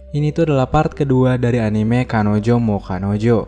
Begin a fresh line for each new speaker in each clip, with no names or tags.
Ini tuh adalah part kedua dari anime Kanojo mo Kanojo.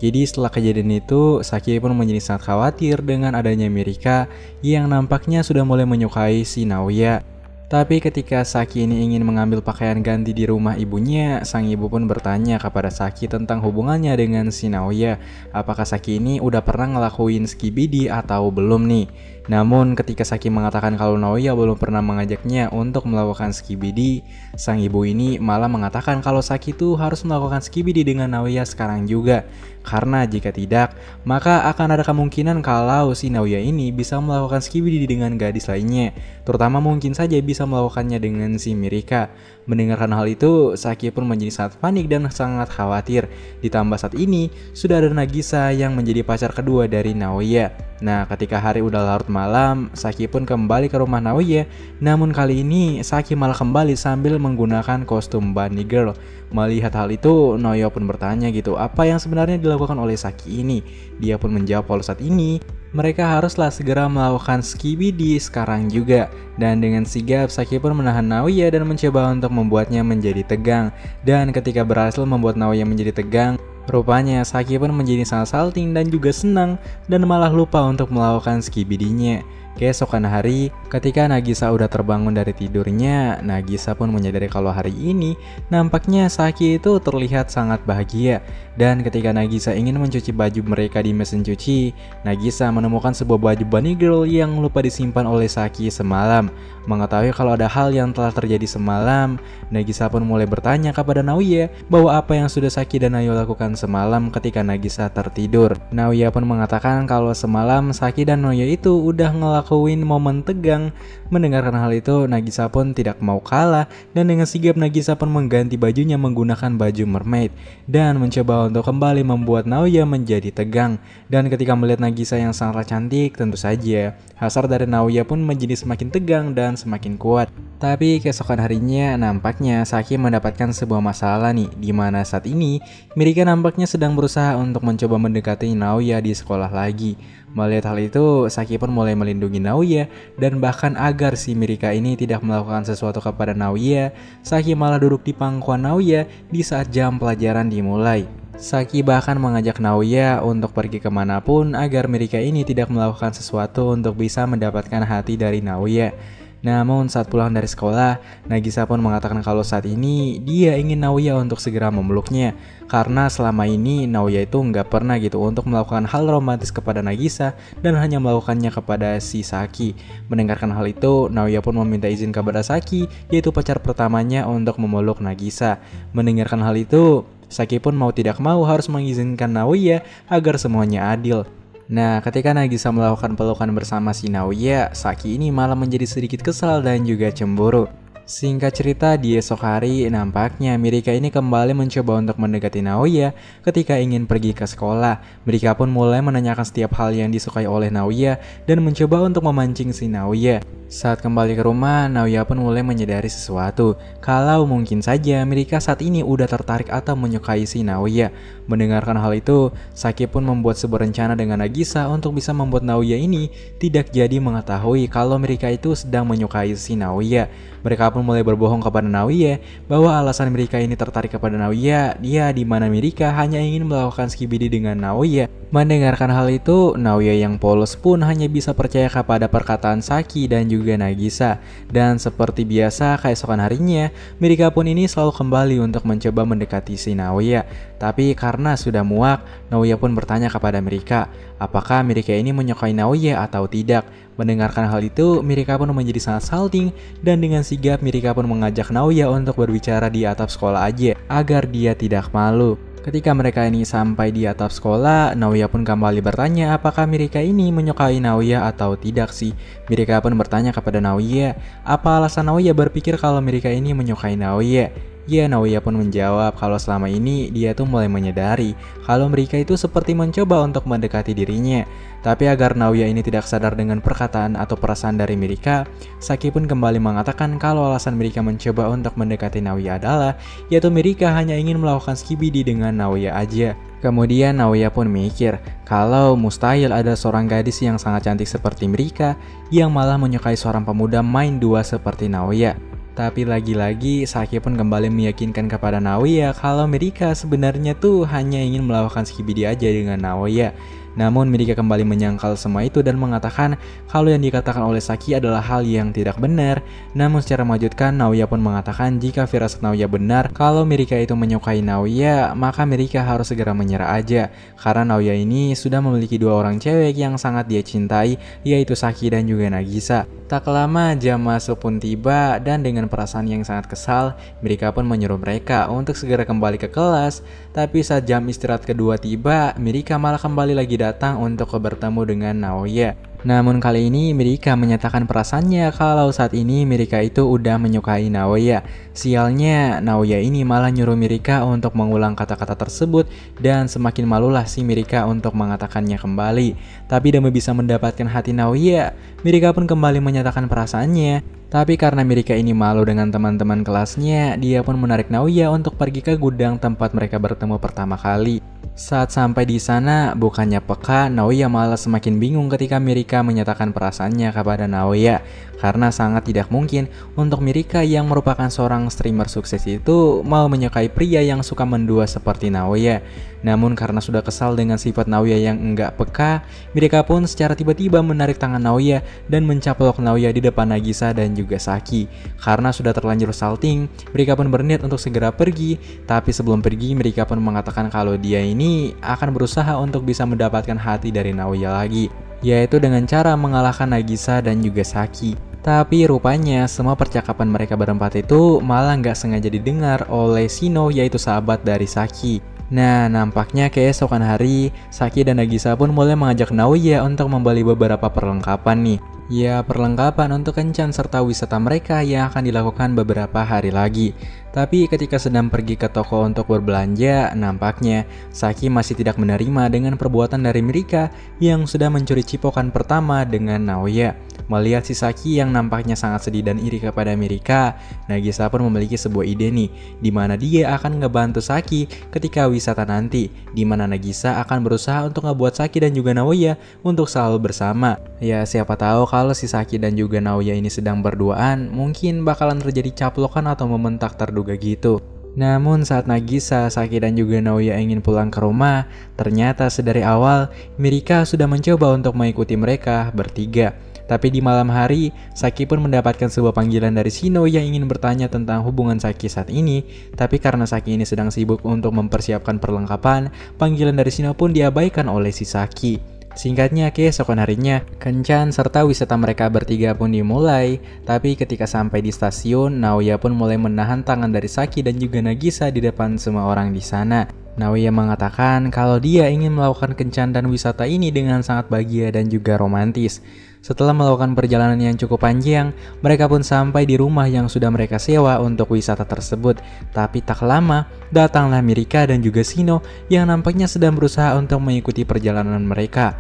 Jadi setelah kejadian itu, Saki pun menjadi sangat khawatir dengan adanya Mirika yang nampaknya sudah mulai menyukai si Naoya. Tapi ketika Saki ini ingin mengambil pakaian ganti di rumah ibunya, sang ibu pun bertanya kepada Saki tentang hubungannya dengan si Naoya. Apakah Saki ini udah pernah ngelakuin skibidi atau belum nih? Namun ketika Saki mengatakan kalau Naoya belum pernah mengajaknya untuk melakukan skibidi, sang ibu ini malah mengatakan kalau Saki tuh harus melakukan skibidi dengan Naoya sekarang juga. Karena jika tidak, maka akan ada kemungkinan kalau si Naoya ini bisa melakukan skibidi dengan gadis lainnya. Terutama mungkin saja bisa melakukannya dengan si Mirika. Mendengarkan hal itu, Saki pun menjadi sangat panik dan sangat khawatir. Ditambah saat ini, sudah ada Nagisa yang menjadi pacar kedua dari Naoya. Nah, ketika hari udah larut malam, Saki pun kembali ke rumah Naoya. Namun kali ini, Saki malah kembali sambil menggunakan kostum bunny girl. Melihat hal itu, Naoya pun bertanya gitu, apa yang sebenarnya dilakukan oleh Saki ini? Dia pun menjawab kalau saat ini, mereka haruslah segera melakukan skibidi sekarang juga. Dan dengan sigap, Saki pun menahan Naoya dan mencoba untuk membuatnya menjadi tegang. Dan ketika berhasil membuat Naoya menjadi tegang, rupanya Saki pun menjadi sangat salting dan juga senang dan malah lupa untuk melakukan skibidinya. Keesokan hari, ketika Nagisa udah terbangun dari tidurnya, Nagisa pun menyadari kalau hari ini nampaknya Saki itu terlihat sangat bahagia. Dan ketika Nagisa ingin mencuci baju mereka di mesin cuci, Nagisa menemukan sebuah baju bunny girl yang lupa disimpan oleh Saki semalam. Mengetahui kalau ada hal yang telah terjadi semalam, Nagisa pun mulai bertanya kepada Naoya bahwa apa yang sudah Saki dan Naoya lakukan semalam ketika Nagisa tertidur. Naoya pun mengatakan kalau semalam Saki dan Naoya itu udah ngelakuin momen tegang. Mendengarkan hal itu, Nagisa pun tidak mau kalah dan dengan sigap Nagisa pun mengganti bajunya menggunakan baju mermaid dan mencoba untuk kembali membuat Naoya menjadi tegang. Dan ketika melihat Nagisa yang sangat cantik, tentu saja hasrat dari Naoya pun menjadi semakin tegang dan semakin kuat. Tapi keesokan harinya nampaknya Saki mendapatkan sebuah masalah nih, di mana saat ini Mirika nampaknya sedang berusaha untuk mencoba mendekati Naoya di sekolah lagi. Melihat hal itu, Saki pun mulai melindungi Naoya dan bahkan agar si Mirika ini tidak melakukan sesuatu kepada Naoya, Saki malah duduk di pangkuan Naoya di saat jam pelajaran dimulai. Saki bahkan mengajak Naoya untuk pergi kemanapun agar Mirika ini tidak melakukan sesuatu untuk bisa mendapatkan hati dari Naoya. Namun saat pulang dari sekolah, Nagisa pun mengatakan kalau saat ini dia ingin Naoya untuk segera memeluknya. Karena selama ini Naoya itu nggak pernah gitu untuk melakukan hal romantis kepada Nagisa dan hanya melakukannya kepada si Saki. Mendengarkan hal itu, Naoya pun meminta izin kepada Saki, yaitu pacar pertamanya, untuk memeluk Nagisa. Mendengarkan hal itu, Saki pun mau tidak mau harus mengizinkan Naoya agar semuanya adil. Nah, ketika Nagisa melakukan pelukan bersama si Naoya, Saki ini malah menjadi sedikit kesal dan juga cemburu. Singkat cerita, di esok hari nampaknya Mirika ini kembali mencoba untuk mendekati Naoya ketika ingin pergi ke sekolah. Mirika pun mulai menanyakan setiap hal yang disukai oleh Naoya dan mencoba untuk memancing si Naoya. Saat kembali ke rumah, Naoya pun mulai menyadari sesuatu, kalau mungkin saja Mirika saat ini udah tertarik atau menyukai si Naoya. Mendengarkan hal itu, Saki pun membuat sebuah rencana dengan Nagisa untuk bisa membuat Naoya ini tidak jadi mengetahui kalau Mirika itu sedang menyukai si Naoya. Mereka pun mulai berbohong kepada Naoya bahwa alasan Mirika ini tertarik kepada Naoya, dia di mana Mirika hanya ingin melakukan skibidi dengan Naoya. Mendengarkan hal itu, Naoya yang polos pun hanya bisa percaya kepada perkataan Saki dan juga Nagisa. Dan seperti biasa, keesokan harinya, Mirika pun ini selalu kembali untuk mencoba mendekati si Naoya. Tapi karena sudah muak, Naoya pun bertanya kepada Mirika, apakah Mirika ini menyukai Naoya atau tidak. Mendengarkan hal itu, Mirika pun menjadi sangat salting dan dengan sigap Mirika pun mengajak Naoya untuk berbicara di atap sekolah aja agar dia tidak malu. Ketika mereka ini sampai di atap sekolah, Naoya pun kembali bertanya apakah Mirika ini menyukai Naoya atau tidak sih. Mirika pun bertanya kepada Naoya, apa alasan Naoya berpikir kalau Mirika ini menyukai Naoya. Ya, Naoya pun menjawab kalau selama ini dia tuh mulai menyadari kalau Mirika itu seperti mencoba untuk mendekati dirinya. Tapi agar Naoya ini tidak sadar dengan perkataan atau perasaan dari Mirika, Saki pun kembali mengatakan kalau alasan Mirika mencoba untuk mendekati Naoya adalah yaitu Mirika hanya ingin melakukan skibidi dengan Naoya aja. Kemudian Naoya pun mikir kalau mustahil ada seorang gadis yang sangat cantik seperti Mirika yang malah menyukai seorang pemuda main dua seperti Naoya. Tapi lagi-lagi Saki pun kembali meyakinkan kepada Naoya kalau Mirika sebenarnya tuh hanya ingin melakukan skibidi aja dengan Naoya. Namun Mirika kembali menyangkal semua itu dan mengatakan kalau yang dikatakan oleh Saki adalah hal yang tidak benar. Namun secara mengejutkan Naoya pun mengatakan jika firasat Naoya benar kalau Mirika itu menyukai Naoya, maka Mirika harus segera menyerah aja. Karena Naoya ini sudah memiliki dua orang cewek yang sangat dia cintai, yaitu Saki dan juga Nagisa. Tak lama jam masuk pun tiba dan dengan perasaan yang sangat kesal, Mirika pun menyuruh mereka untuk segera kembali ke kelas. Tapi saat jam istirahat kedua tiba, Mirika malah kembali lagi datang untuk bertemu dengan Naoya. Namun kali ini Mirika menyatakan perasaannya kalau saat ini Mirika itu udah menyukai Naoya. Sialnya Naoya ini malah nyuruh Mirika untuk mengulang kata-kata tersebut dan semakin malulah si Mirika untuk mengatakannya kembali. Tapi demi bisa mendapatkan hati Naoya, Mirika pun kembali menyatakan perasaannya. Tapi karena Mirika ini malu dengan teman-teman kelasnya, dia pun menarik Naoya untuk pergi ke gudang tempat mereka bertemu pertama kali. Saat sampai di sana, bukannya peka, Naoya malah semakin bingung ketika Mirika menyatakan perasaannya kepada Naoya. Karena sangat tidak mungkin untuk Mirika yang merupakan seorang streamer sukses itu mau menyukai pria yang suka mendua seperti Naoya. Namun karena sudah kesal dengan sifat Naoya yang enggak peka, Mirika pun secara tiba-tiba menarik tangan Naoya dan mencaplok Naoya di depan Nagisa dan juga Saki. Karena sudah terlanjur salting, Mirika pun berniat untuk segera pergi. Tapi sebelum pergi, Mirika pun mengatakan kalau dia ini akan berusaha untuk bisa mendapatkan hati dari Naoya lagi, yaitu dengan cara mengalahkan Nagisa dan juga Saki. Tapi rupanya semua percakapan mereka berempat itu malah nggak sengaja didengar oleh Shino, yaitu sahabat dari Saki. Nah, nampaknya keesokan hari, Saki dan Nagisa pun mulai mengajak Naoya untuk membeli beberapa perlengkapan nih. Ya, perlengkapan untuk kencan serta wisata mereka yang akan dilakukan beberapa hari lagi. Tapi ketika sedang pergi ke toko untuk berbelanja, nampaknya Saki masih tidak menerima dengan perbuatan dari Mirika yang sudah mencuri cipokan pertama dengan Naoya. Melihat si Saki yang nampaknya sangat sedih dan iri kepada Mirika, Nagisa pun memiliki sebuah ide nih, di mana dia akan ngebantu Saki ketika wisata nanti, di mana Nagisa akan berusaha untuk ngebuat Saki dan juga Naoya untuk selalu bersama. Ya, siapa tahu kalau si Saki dan juga Naoya ini sedang berduaan, mungkin bakalan terjadi caplokan atau membentak terduga gitu. Namun saat Nagisa, Saki dan juga Naoya ingin pulang ke rumah, ternyata sedari awal Mirika sudah mencoba untuk mengikuti mereka bertiga. Tapi di malam hari, Saki pun mendapatkan sebuah panggilan dari Shino yang ingin bertanya tentang hubungan Saki saat ini. Tapi karena Saki ini sedang sibuk untuk mempersiapkan perlengkapan, panggilan dari Shino pun diabaikan oleh si Saki. Singkatnya, keesokan harinya, kencan serta wisata mereka bertiga pun dimulai. Tapi ketika sampai di stasiun, Naoya pun mulai menahan tangan dari Saki dan juga Nagisa di depan semua orang di sana. Naoya mengatakan kalau dia ingin melakukan kencan dan wisata ini dengan sangat bahagia dan juga romantis. Setelah melakukan perjalanan yang cukup panjang, mereka pun sampai di rumah yang sudah mereka sewa untuk wisata tersebut. Tapi tak lama, datanglah Mirika dan juga Shino yang nampaknya sedang berusaha untuk mengikuti perjalanan mereka.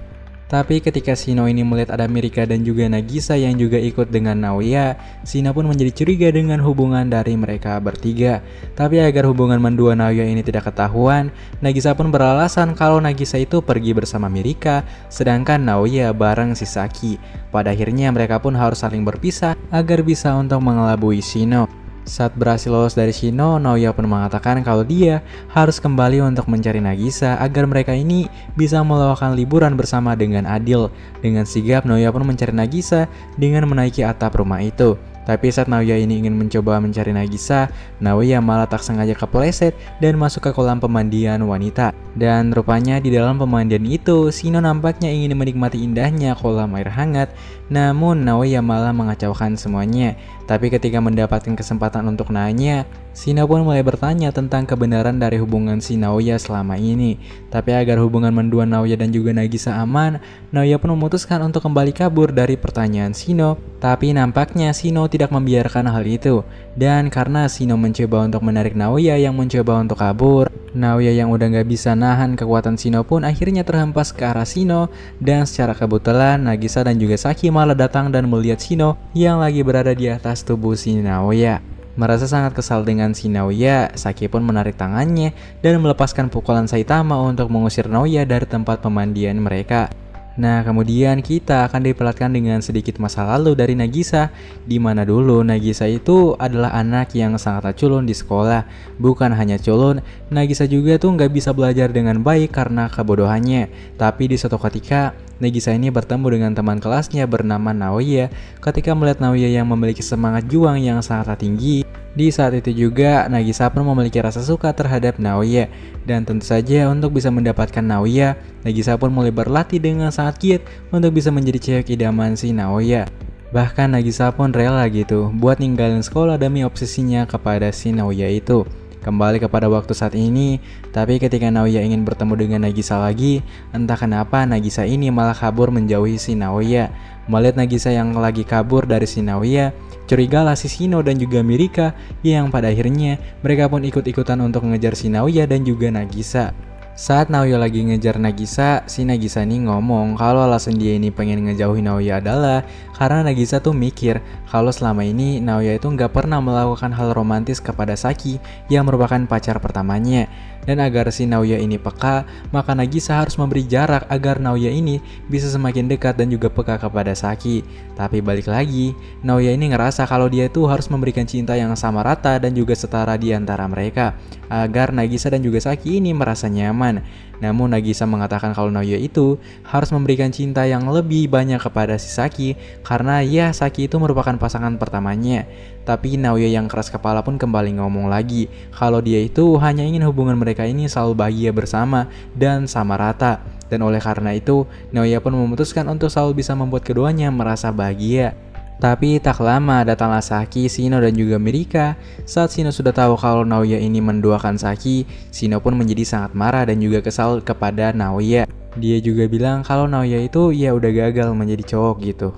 Tapi ketika Shino ini melihat ada Mirika dan juga Nagisa yang juga ikut dengan Naoya, Shino pun menjadi curiga dengan hubungan dari mereka bertiga. Tapi agar hubungan mendua Naoya ini tidak ketahuan, Nagisa pun beralasan kalau Nagisa itu pergi bersama Mirika, sedangkan Naoya bareng si Saki. Pada akhirnya mereka pun harus saling berpisah agar bisa untuk mengelabui Shino. Saat berhasil lolos dari Shino, Naoya pun mengatakan kalau dia harus kembali untuk mencari Nagisa agar mereka ini bisa melakukan liburan bersama dengan adil. Dengan sigap, Naoya pun mencari Nagisa dengan menaiki atap rumah itu. Tapi saat Naoya ini ingin mencoba mencari Nagisa, Naoya malah tak sengaja kepleset dan masuk ke kolam pemandian wanita. Dan rupanya di dalam pemandian itu, Shino nampaknya ingin menikmati indahnya kolam air hangat. Namun Naoya malah mengacaukan semuanya. Tapi ketika mendapatkan kesempatan untuk nanya, Shino pun mulai bertanya tentang kebenaran dari hubungan si Naoya selama ini. Tapi agar hubungan mendua Naoya dan juga Nagisa aman, Naoya pun memutuskan untuk kembali kabur dari pertanyaan Shino. Tapi nampaknya Shino tidak membiarkan hal itu. Dan karena Shino mencoba untuk menarik Naoya yang mencoba untuk kabur, Naoya yang udah gak bisa nahan kekuatan Shino pun akhirnya terhempas ke arah Shino. Dan secara kebetulan Nagisa dan juga Saki malah datang dan melihat Shino yang lagi berada di atas tubuh si Naoya. Merasa sangat kesal dengan si Naoya, Saki pun menarik tangannya dan melepaskan pukulan Saitama untuk mengusir Naoya dari tempat pemandian mereka. Nah, kemudian kita akan diperlihatkan dengan sedikit masa lalu dari Nagisa, di mana dulu Nagisa itu adalah anak yang sangat culun di sekolah. Bukan hanya culun, Nagisa juga tuh nggak bisa belajar dengan baik karena kebodohannya. Tapi di suatu ketika, Nagisa ini bertemu dengan teman kelasnya bernama Naoya. Ketika melihat Naoya yang memiliki semangat juang yang sangat tinggi, di saat itu juga Nagisa pun memiliki rasa suka terhadap Naoya. Dan tentu saja untuk bisa mendapatkan Naoya, Nagisa pun mulai berlatih dengan sangat giat untuk bisa menjadi cewek idaman si Naoya. Bahkan Nagisa pun rela gitu buat ninggalin sekolah demi obsesinya kepada si Naoya itu. Kembali kepada waktu saat ini, tapi ketika Naoya ingin bertemu dengan Nagisa lagi, entah kenapa Nagisa ini malah kabur menjauhi si Naoya. Melihat Nagisa yang lagi kabur dari si Naoya, curigalah si Shino dan juga Mirika yang pada akhirnya mereka pun ikut-ikutan untuk mengejar si Naoya dan juga Nagisa. Saat Naoya lagi ngejar Nagisa, si Nagisa ini ngomong kalau alasan dia ini pengen ngejauhin Naoya adalah karena Nagisa tuh mikir kalau selama ini Naoya itu nggak pernah melakukan hal romantis kepada Saki yang merupakan pacar pertamanya. Dan agar si Naoya ini peka, maka Nagisa harus memberi jarak agar Naoya ini bisa semakin dekat dan juga peka kepada Saki. Tapi balik lagi, Naoya ini ngerasa kalau dia itu harus memberikan cinta yang sama rata dan juga setara di antara mereka, agar Nagisa dan juga Saki ini merasa nyaman. Namun Nagisa mengatakan kalau Naoya itu harus memberikan cinta yang lebih banyak kepada si Saki karena ya Saki itu merupakan pasangan pertamanya. Tapi Naoya yang keras kepala pun kembali ngomong lagi kalau dia itu hanya ingin hubungan mereka ini selalu bahagia bersama dan sama rata. Dan oleh karena itu Naoya pun memutuskan untuk selalu bisa membuat keduanya merasa bahagia. Tapi tak lama datanglah Saki, Shino dan juga Mirika. Saat Shino sudah tahu kalau Naoya ini menduakan Saki, Shino pun menjadi sangat marah dan juga kesal kepada Naoya. Dia juga bilang kalau Naoya itu ya udah gagal menjadi cowok gitu.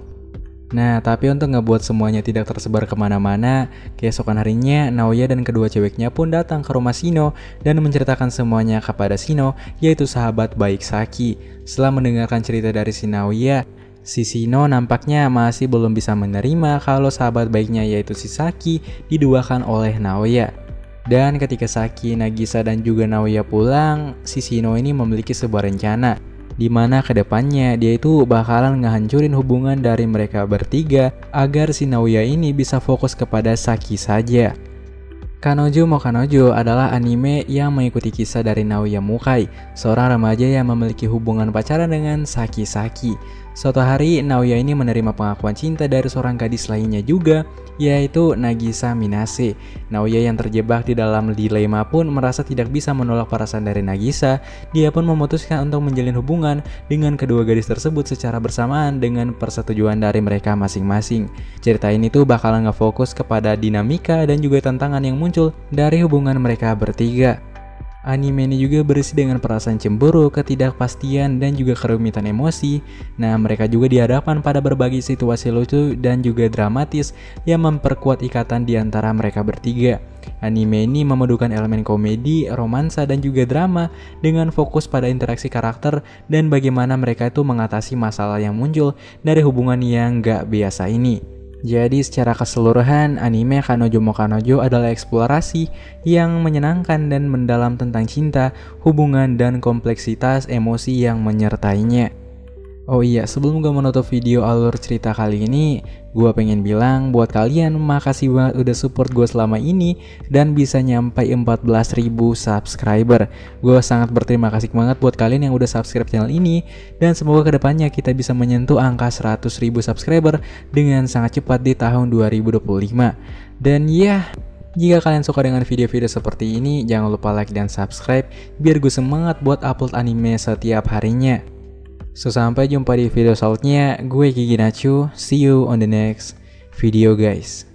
Nah, tapi untuk ngebuat semuanya tidak tersebar kemana-mana, keesokan harinya Naoya dan kedua ceweknya pun datang ke rumah Shino dan menceritakan semuanya kepada Shino, yaitu sahabat baik Saki. Setelah mendengarkan cerita dari si Naoya, si Shino nampaknya masih belum bisa menerima kalau sahabat baiknya yaitu si Saki diduakan oleh Naoya. Dan ketika Saki, Nagisa dan juga Naoya pulang, si Shino ini memiliki sebuah rencana di mana kedepannya dia itu bakalan ngehancurin hubungan dari mereka bertiga agar si Naoya ini bisa fokus kepada Saki saja. Kanojo mo Kanojo adalah anime yang mengikuti kisah dari Naoya Mukai, seorang remaja yang memiliki hubungan pacaran dengan Saki. Suatu hari Naoya ini menerima pengakuan cinta dari seorang gadis lainnya juga, yaitu Nagisa Minase. Naoya yang terjebak di dalam dilema pun merasa tidak bisa menolak perasaan dari Nagisa. Dia pun memutuskan untuk menjalin hubungan dengan kedua gadis tersebut secara bersamaan dengan persetujuan dari mereka masing-masing. Cerita ini tuh bakalan ngefokus kepada dinamika dan juga tantangan yang muncul dari hubungan mereka bertiga. Anime ini juga berisi dengan perasaan cemburu, ketidakpastian, dan juga kerumitan emosi. Nah, mereka juga dihadapkan pada berbagai situasi lucu dan juga dramatis yang memperkuat ikatan di antara mereka bertiga. Anime ini memadukan elemen komedi, romansa, dan juga drama dengan fokus pada interaksi karakter dan bagaimana mereka itu mengatasi masalah yang muncul dari hubungan yang gak biasa ini. Jadi secara keseluruhan, anime Kanojo mo Kanojo adalah eksplorasi yang menyenangkan dan mendalam tentang cinta, hubungan, dan kompleksitas emosi yang menyertainya. Oh iya, sebelum gue menutup video alur cerita kali ini, gue pengen bilang buat kalian makasih banget udah support gue selama ini dan bisa nyampe 14.000 subscriber. Gue sangat berterima kasih banget buat kalian yang udah subscribe channel ini dan semoga kedepannya kita bisa menyentuh angka 100.000 subscriber dengan sangat cepat di tahun 2025. Dan ya, jika kalian suka dengan video-video seperti ini, jangan lupa like dan subscribe biar gue semangat buat upload anime setiap harinya. So, sampai jumpa di video selanjutnya. Gue Gigi Nacho. See you on the next video guys.